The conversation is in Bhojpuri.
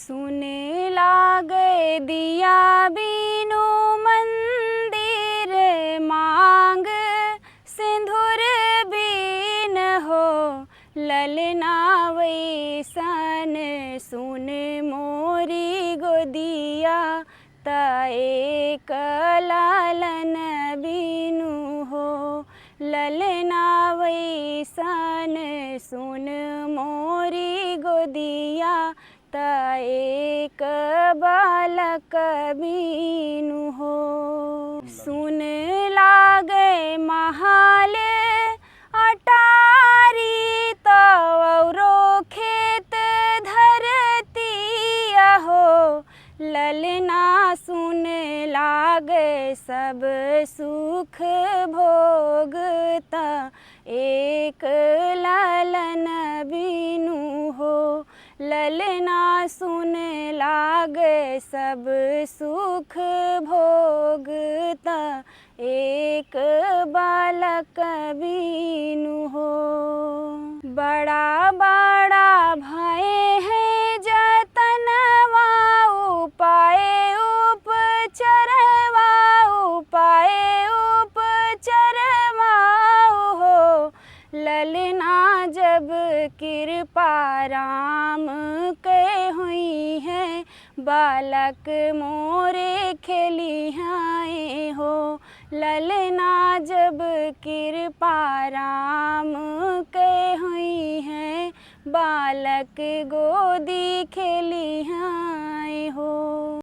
सुने लागे दिया बीनु मंदिर मांग सिंदूर बीन हो ललना वैसन सुन मोरी गोदिया त एक लालन बीनु हो ललना वैसन सुन मोरी गोदिया त एक बालक बीनु हो। सुन लागे महाल अटारी तो औरो खेत धरतिया हो ललना सुन लागे सब सुख भोगता एक लालन बीनु हो ललना सुन लागे सब सुख भोगता एक बालक बीनु हो। बड़ा बड़ा भय है जतनवा उपाय उपचरवा उपाय उपचरवा हो ललना जब कृपा राम के हुई है बालक मोरे खेलिहाए हो ललना जब कृपा राम के हुई है बालक गोदी खेलिहाए हो।